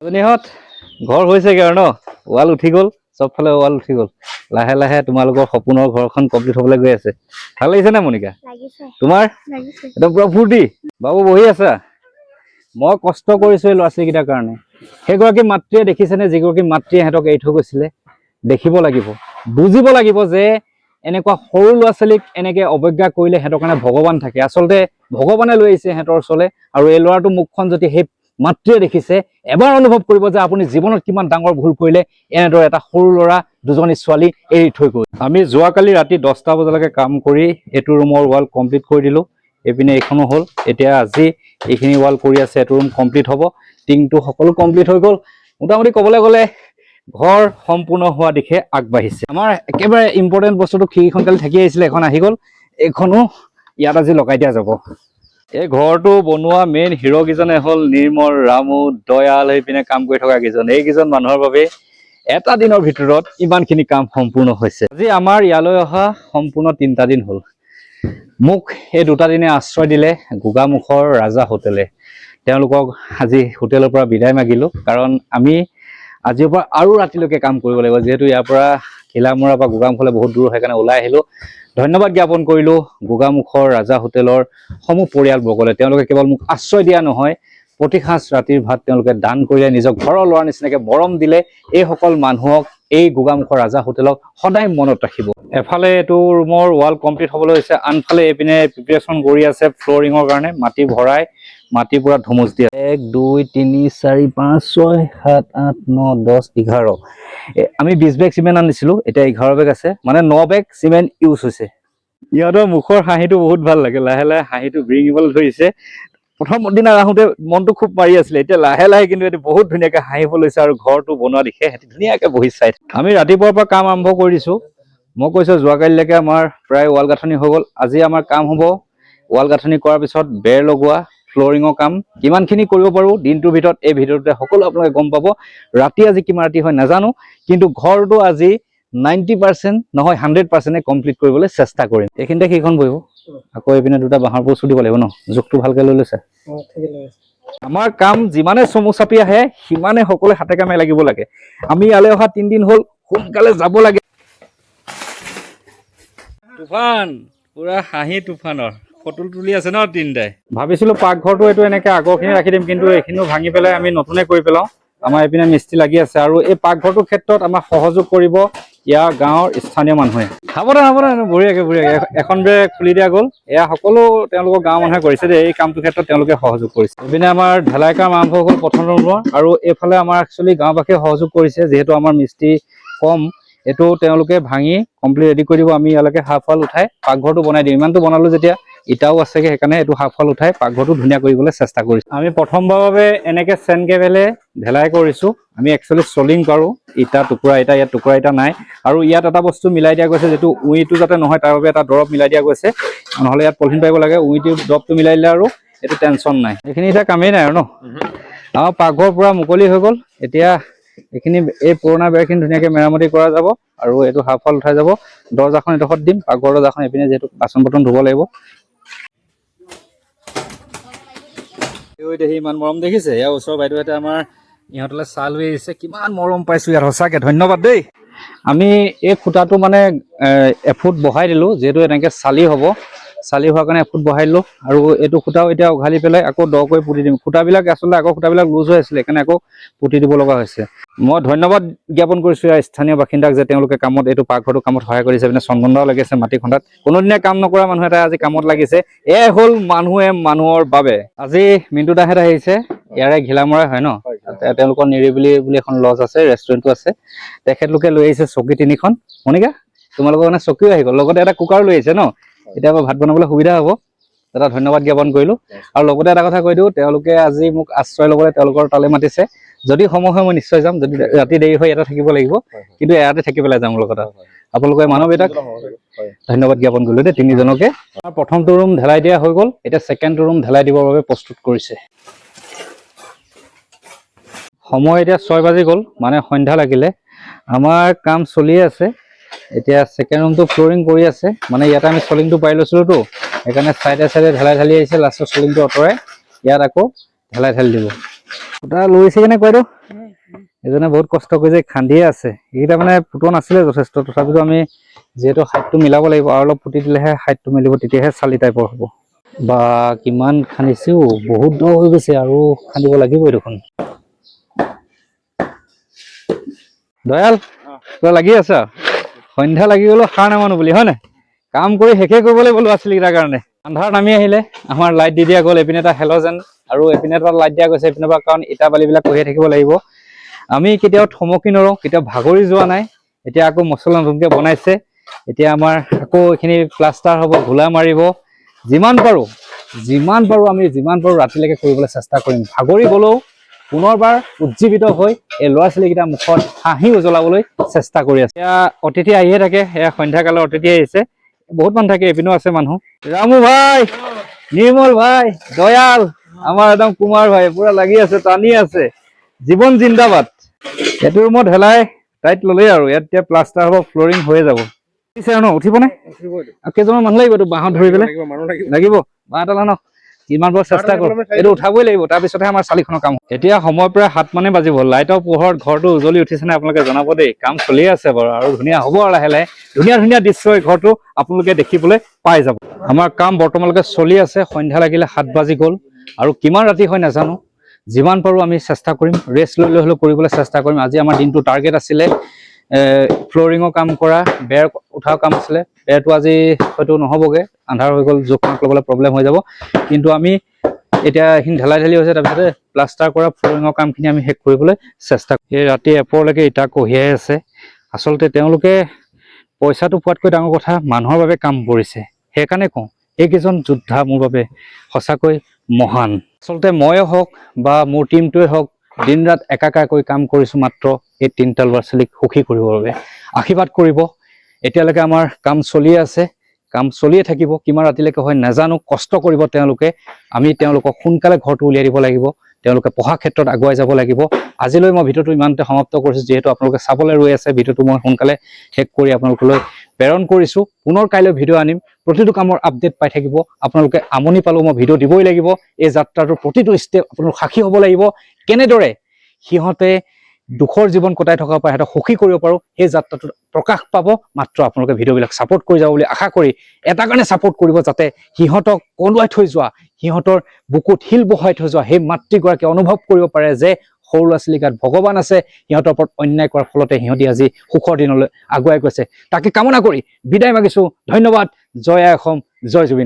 এজনীহঁত ঘৰ হৈছেগে আৰু ন ৱাল উঠি গ'ল চবফালে ৱাল উঠি গ'ল লাহে লাহে তোমালোকৰ সপোনৰ ঘৰখন কমপ্লিট হ'বলৈ গৈ আছে ভাল লাগিছে নে মনিকা তোমাৰ একদম পুৰা ফূৰ্তি বাবু বহি আছা মই কষ্ট কৰিছো এই ল'ৰা ছোৱালীকেইটাৰ কাৰণে সেইগৰাকী মাতৃয়ে দেখিছেনে যিগৰাকী মাতৃয়ে সিহঁতক এৰি থৈ গৈছিলে দেখিব লাগিব বুজিব লাগিব যে এনেকুৱা সৰু ল'ৰা ছোৱালীক এনেকে অৱজ্ঞা কৰিলে সিহঁতৰ কাৰণে ভগৱান থাকে আচলতে ভগৱানে লৈ আহিছে সিহঁতৰ ওচৰলৈ আৰু এই ল'ৰাটোৰ মুখখন যদি সেই মাতৃয়ে দেখিছে এবাৰ অনুভৱ কৰিব যে আপুনি জীৱনত কিমান ডাঙৰ ভুল কৰিলে এনেদৰে এটা সৰু ল'ৰা দুজনী ছোৱালী এৰি থৈ গ'ল আমি যোৱাকালি ৰাতি 10টা বজালৈকে কাম কৰি এইটো ৰুমৰ ৱাল কমপ্লিট কৰি দিলোঁ এইপিনে এইখনো হ'ল এতিয়া আজি এইখিনি ৱাল কৰি আছে এইটো ৰুম কমপ্লিট হ'ব টিংটো সকলো কমপ্লিট হৈ গ'ল মোটামুটি ক'বলৈ গ'লে ঘৰ সম্পূৰ্ণ হোৱা দিশে আগবাঢ়িছে আমাৰ একেবাৰে ইম্পৰ্টেণ্ট বস্তুটো খিৰিকীখন কালি থাকি আহিছিলে এখন আহি গ'ল এইখনো ইয়াত আজি লগাই দিয়া যাব এই ঘৰটো বনোৱা মেইন হিৰো কেইজনে হ'ল নিৰ্মল ৰামু দয়াল হৈ পিনে কাম কৰি থকা কেইজন এইকেইজন মানুহৰ বাবে এটা দিনৰ ভিতৰত ইমানখিনি কাম সম্পূৰ্ণ হৈছে আজি আমাৰ ইয়ালৈ অহা সম্পূৰ্ণ 3টা দিন হ'ল মোক এই 2টা দিনে আশ্ৰয় দিলে গোগামুখৰ ৰাজা হোটেলে তেওঁলোকক আজি হোটেলৰ পৰা বিদায় মাগিলোঁ কাৰণ আমি আজিৰ পৰা আৰু ৰাতিলৈকে কাম কৰিব লাগিব যিহেতু ইয়াৰ পৰা ঘিলামৰা বা গোগামুখলৈ বহুত দূৰ সেইকাৰণে ওলাই আহিলোঁ ধন্যবাদ জ্ঞাপন কৰিলোঁ গোগামুখৰ ৰাজা হোটেলৰ সমূহ পৰিয়ালবৰ্গলৈ তেওঁলোকে কেৱল মোক আশ্ৰয় দিয়া নহয় প্ৰতি সাঁজ ৰাতিৰ ভাত তেওঁলোকে দান কৰিলে নিজৰ ঘৰৰ ল'ৰা নিচিনাকৈ মৰম দিলে এইসকল মানুহক এই গোগামুখৰ ৰাজা হোটেলক সদায় মনত ৰাখিব এফালে এইটো ৰুমৰ ৱাল কমপ্লিট হ'বলৈ হৈছে আনফালে এইপিনে প্ৰিপেৰেশ্যন কৰি আছে ফ্ল'ৰিঙৰ কাৰণে মাটি ভৰাই মাটি পুৰা ধুমুচ দিয়ে 1 2 3 4 5 6 7 8 9 10 11 আমি 20 বেগ চিমেণ্ট আনিছিলোঁ এতিয়া 11 বেগ আছে মানে 9 বেগ চিমেণ্ট ইউজ হৈছে ইহঁতৰ মুখৰ হাঁহিটো বহুত ভাল লাগে লাহে লাহে হাঁহিটো বিৰিঙিবলৈ ধৰিছে প্ৰথম দিনা আহোঁতে মনটো খুব মাৰি আছিলে এতিয়া লাহে লাহে কিন্তু এইটো বহুত ধুনীয়াকৈ হাঁহিব লৈছে আৰু ঘৰটো বনোৱা দিশে সিহঁতি ধুনীয়াকৈ বহি চাই আমি ৰাতিপুৱাৰ পৰা কাম আৰম্ভ কৰি দিছোঁ মই কৈছোঁ যোৱাকালিলৈকে আমাৰ প্ৰায় ৱাল গাঁথনি হৈ গ'ল আজি আমাৰ কাম হ'ব ৱাল গাঁথনি কৰাৰ পিছত বেৰ লগোৱা ফ্ল'ৰিঙৰ কাম কিমানখিনি কৰিব পাৰোঁ দিনটোৰ ভিতৰত এই ভিডিঅ'টোতে সকলো আপোনালোকে গম পাব ৰাতি আজি কিমান ৰাতি হয় নাজানো কিন্তু ঘৰটো আজি 90% নহয় 100% কমপ্লিট কৰিবলৈ চেষ্টা কৰিম এইখিনিতে সেইখন বহিব আকৌ এইপিনে 2টা বাঁহৰ বস্তু দিব লাগিব ন জোখটো ভালকৈ লৈ লৈছে আমাৰ কাম যিমানে চমু চাপি আহে সিমানে সকলোৱে হাতে কামে লাগিব লাগে আমি ইয়ালৈ অহা 3 দিন হ'ল সোনকালে যাব লাগে তুফান পুৰা হাঁহি তুফানৰ ফটো তুলি আছে ন 3টাই ভাবিছিলোঁ পাকঘৰটো এইটো এনেকৈ আগৰখিনি ৰাখি দিম কিন্তু এইখিনিও ভাঙি পেলাই আমি নতুনে কৰি পেলাওঁ আমাৰ এইপিনে মিস্ত্ৰী লাগি আছে আৰু এই পাকঘৰটোৰ ক্ষেত্ৰত আমাক সহযোগ কৰিব ইয়াৰ গাঁৱৰ স্থানীয় মানুহে সাৱধান বঢ়িয়াকৈ এখন বেৰ খুলি দিয়া গ'ল এয়া সকলো তেওঁলোকৰ গাঁৱৰ মানুহে কৰিছে দেই এই কামটোৰ ক্ষেত্ৰত তেওঁলোকে সহযোগ কৰিছে এইপিনে আমাৰ ঢেলাই কাম আৰম্ভ হ'ল প্ৰথম ৰুমৰ আৰু এইফালে আমাৰ একচুৱেলি গাঁওবাসীয়ে সহযোগ কৰিছে যিহেতু আমাৰ মিস্ত্ৰী কম এইটো তেওঁলোকে ভাঙি কমপ্লিট ৰেডি কৰি দিব আমি ইয়ালৈকে হাফ ৱাল উঠাই পাকঘৰটো বনাই দিম ইমানটো বনালোঁ যেতিয়া ইটাও আছেগৈ সেইকাৰণে এইটো হাফ ৱাল উঠাই পাকঘৰটো ধুনীয়া কৰিবলৈ চেষ্টা কৰিছোঁ আমি প্ৰথমবাৰৰ বাবে এনেকৈ চেন কেবেলে ঢেলাই কৰিছোঁ আমি একচুৱেলি চলিং কৰোঁ ইটা টুকুৰা ইটা ইয়াত টুকুৰা ইটা নাই আৰু ইয়াত এটা বস্তু মিলাই দিয়া গৈছে যিটো উইটো যাতে নহয় তাৰ বাবে এটা দৰৱ মিলাই দিয়া গৈছে নহ'লে ইয়াত পলিথিন পাৰিব লাগে উইটো দৰৱটো মিলাই দিলে আৰু এইটো টেনশ্যন নাই এইখিনি এতিয়া কামেই নাই আৰু ন আমাৰ পাকঘৰ পূৰা মুকলি হৈ গ'ল এতিয়া এইখিনি এই পুৰণা বেৰখিনি ধুনীয়াকৈ মেৰামতি কৰা যাব আৰু এইটো হাফ ৱাল উঠাই যাব দৰ্জাখন এডোখৰত দিম পাকঘৰ দৰ্জাখন এইপিনে যিহেতু বাচন বৰ্তন ধুব লাগিব ইমান মৰম দেখিছে ইয়াৰ ওচৰৰ বাইদেউহঁতে আমাৰ ইহঁতলৈ চাহ লৈ আহিছে কিমান মৰম পাইছোঁ ইয়াত সঁচাকৈ ধন্যবাদ দেই আমি এই খুঁটাটো মানে এফুট বহাই দিলোঁ যিহেতু এনেকৈ চালি হ'ব চালি হোৱাৰ কাৰণে এফুট বহাই দিলোঁ আৰু এইটো খুঁটাও এতিয়া উঘালি পেলাই আকৌ দ কৰি পুতি দিম খুঁটাবিলাক আচলতে আগৰ খুঁটাবিলাক লুজ হৈ আছিলে সেইকাৰণে আকৌ পুতি দিব লগা হৈছে মই ধন্যবাদ জ্ঞাপন কৰিছোঁ ইয়াৰ স্থানীয় বাসিন্দাক যে তেওঁলোকে কামত এইটো পাকঘৰটো কামত সহায় কৰিছে মানে চন্দনদাও লাগিছে মাটি খন্দাত কোনোদিনে কাম নকৰা মানুহ এটা আজি কামত লাগিছে এয়াই হ'ল মানুহে মানুহৰ বাবে আজি মিণ্টু দাহঁত আহিছে ইয়াৰে ঘিলামৰাই হয় ন তেওঁলোকৰ নিৰিবিলি বুলি এখন লজ আছে ৰেষ্টুৰেণ্টটো আছে তেখেতলোকে লৈ আহিছে চকী 3খন মনিকা তোমালোকৰ কাৰণে চকীও আহি গ'ল লগতে এটা কুকাৰ লৈ আহিছে ন এতিয়া ভাত বনাবলৈ সুবিধা হ'ব এটা ধন্যবাদ জ্ঞাপন কৰিলোঁ আৰু লগতে এটা কথা কৈ দিওঁ তেওঁলোকে আজি মোক আশ্ৰয় ল'বলৈ তেওঁলোকৰ তালৈ মাতিছে যদি সময় হয় মই নিশ্চয় যাম যদি ৰাতি দেৰি হয় ইয়াতে থাকিব লাগিব কিন্তু ইয়াতে থাকি পেলাই যাম লগত আপোনালোকে মানৱীয়তাক ধন্যবাদ জ্ঞাপন কৰিলোঁ দেই 3জনকে প্ৰথমটো ৰুম ঢেলাই দিয়া হৈ গ'ল এতিয়া ছেকেণ্ডটো ৰুম ঢেলাই দিবৰ বাবে প্ৰস্তুত কৰিছে সময় এতিয়া 6 বাজি গ'ল মানে সন্ধ্যা লাগিলে আমাৰ কাম চলি আছে এতিয়া ছেকেণ্ড ৰুমটো ফ্ল'ৰিং কৰি আছে মানে ইয়াতে আমি চলিংটো পাই লৈছিলোঁতো সেইকাৰণে চাইডে চাইডে ঢালাই ঢালি আহিছে লাষ্টৰ চলিংটো আঁতৰাই ইয়াত আকৌ ঢালাই ঢালি দিব ফুটা লৈছে কেনে কয়তো এজনে বহুত কষ্ট কৰিছে খান্দিয়ে আছে এইকেইটা মানে ফুটোৱা নাছিলে যথেষ্ট তথাপিতো আমি যিহেতু হাইটটো মিলাব লাগিব আৰু অলপ ফুটি দিলেহে হাইটটো মিলিব তেতিয়াহে চালি টাইপৰ হ'ব বা কিমান খান্দিছো বহুত দ হৈ গৈছে আৰু খান্দিব লাগিবই দেখোন দয়াল তই লাগি আছা সন্ধ্যা লাগি গ'লো সাৰ নামানো বুলি হয় নাই কাম কৰি শেষে কৰিবলৈ গ'লো আছিল কেইটাৰ কাৰণে আন্ধাৰ নামি আহিলে আমাৰ লাইট দি দিয়া গ'ল এপিনে এটা হেল'জেন আৰু এপিনে এটা লাইট দিয়া গৈছে এপিনৰ পৰা কাৰণ ইটা বালিবিলাক কঢ়িয়াই থাকিব লাগিব আমি কেতিয়াও থমকি নৰওঁ কেতিয়াও ভাগৰি যোৱা নাই এতিয়া আকৌ মছলা নতুনকৈ বনাইছে এতিয়া আমাৰ আকৌ এইখিনি প্লাষ্টাৰ হ'ব ঘোলা মাৰিব যিমান পাৰো আমি যিমান পাৰো ৰাতিলৈকে কৰিবলৈ চেষ্টা কৰিম ভাগৰি গ'লেও পুনৰবাৰ উজ্জীৱিত হৈ এই ল'ৰা ছোৱালীকেইটা মুখত হাঁহি উজ্বলাবলৈ চেষ্টা কৰি আছে এয়া অতিথি আহিয়ে থাকে এয়া সন্ধ্যাকালৰ অতিথি আহিছে বহুত মানুহ থাকে এপিনেও আছে মানুহ ৰামু ভাই নিৰ্মল ভাই দয়াল আমাৰ একদম কুমাৰ ভাই পুৰা লাগি আছে টানি আছে জীৱন জিন্দাবাদ এইটো ৰুমত হেলাই টাইট ল'লেই আৰু ইয়াত এতিয়া প্লাষ্টাৰ হ'ব ফ্ল'ৰিং হৈয়ে যাব উঠিবনে কেইজনমান মানুহ লাগিব এইটো বাঁহত ধৰি পেলাই লাগিব বাঁহ এটা ন কিমান বৰ চেষ্টা কৰোঁ এইটো উঠাবই লাগিব তাৰপিছতহে আমাৰ চালিখনৰ কাম এতিয়া সময় প্ৰায় 7 মানে বাজিব লাইটৰ পোহৰত ঘৰটো উজ্বলি উঠিছেনে আপোনালোকে জনাব দেই কাম চলিয়ে আছে বাৰু আৰু ধুনীয়া হ'ব আৰু লাহে লাহে ধুনীয়া দৃশ্য এই ঘৰটো আপোনালোকে দেখিবলৈ পাই যাব আমাৰ কাম বৰ্তমানলৈকে চলি আছে সন্ধ্যা লাগিলে 7 বাজি গ'ল আৰু কিমান ৰাতি হয় নাজানো যিমান পাৰোঁ আমি চেষ্টা কৰিম ৰেষ্ট লৈ হ'লেও কৰিবলৈ চেষ্টা কৰিম আজি আমাৰ দিনটো টাৰ্গেট আছিলে ফ্ল'ৰিঙৰ কাম কৰা বেৰ উঠাৰ কাম আছিলে বেৰটো আজি হয়তো নহ'বগৈ আন্ধাৰ হৈ গ'ল জোখ মাখ ল'বলৈ প্ৰব্লেম হৈ যাব কিন্তু আমি এতিয়া এইখিনি ঢালাই হৈছে তাৰপিছতে প্লাষ্টাৰ কৰা ফ্ল'ৰিঙৰ কামখিনি আমি শেষ কৰিবলৈ চেষ্টা কৰিম এই ৰাতি এপৰলৈকে ইটা কঢ়িয়াই আছে আচলতে তেওঁলোকে পইচাটো পোৱাতকৈ ডাঙৰ কথা মানুহৰ বাবে কাম কৰিছে সেইকাৰণে কওঁ এইকেইজন যোদ্ধা মোৰ বাবে সঁচাকৈ মহান আচলতে ময়ে হওক বা মোৰ টীমটোৱে হওক দিন ৰাত একাকাৰ কৰি কাম কৰিছোঁ মাত্ৰ এই 3টা ল'ৰা ছোৱালীক সুখী কৰিবৰ বাবে আশীৰ্বাদ কৰিব এতিয়ালৈকে আমাৰ কাম চলিয়ে আছে কাম চলিয়ে থাকিব কিমান ৰাতিলৈকে হয় নাজানো কষ্ট কৰিব তেওঁলোকে আমি তেওঁলোকক সোনকালে ঘৰটো উলিয়াই দিব লাগিব তেওঁলোকে পঢ়া ক্ষেত্ৰত আগুৱাই যাব লাগিব আজিলৈ মই ভিডিঅ'টো ইমানতে সমাপ্ত কৰিছোঁ যিহেতু আপোনালোকে চাবলৈ ৰৈ আছে ভিডিঅ'টো মই সোনকালে শেষ কৰি আপোনালোকলৈ প্ৰেৰণ কৰিছোঁ পুনৰ কাইলৈ ভিডিঅ' আনিম প্ৰতিটো কামৰ আপডেট পাই থাকিব আপোনালোকে আমনি পালেও মই ভিডিঅ' দিবই লাগিব এই যাত্ৰাটোৰ প্ৰতিটো ষ্টেপ আপোনালোক সাক্ষী হ'ব লাগিব কেনেদৰে সিহঁতে দুখৰ জীৱন কটাই থকাৰ পৰা সিহঁতক সুখী কৰিব পাৰোঁ সেই যাত্ৰাটোত প্ৰকাশ পাব মাত্ৰ আপোনালোকে ভিডিঅ'বিলাক ছাপোৰ্ট কৰি যাব বুলি আশা কৰি এটা কাৰণে ছাপোৰ্ট কৰিব যাতে সিহঁতক কন্দুৱাই থৈ যোৱা সিহঁতৰ বুকুত শিল বহাই থৈ যোৱা সেই মাতৃগৰাকীয়ে অনুভৱ কৰিব পাৰে যে সৰু ল'ৰা ছোৱালীৰ গাত ভগৱান আছে সিহঁতৰ ওপৰত অন্যায় কৰাৰ ফলতে সিহঁতি আজি সুখৰ দিনলৈ আগুৱাই গৈছে তাকে কামনা কৰি বিদায় মাগিছোঁ ধন্যবাদ জয় আই অসম জয় জুবিন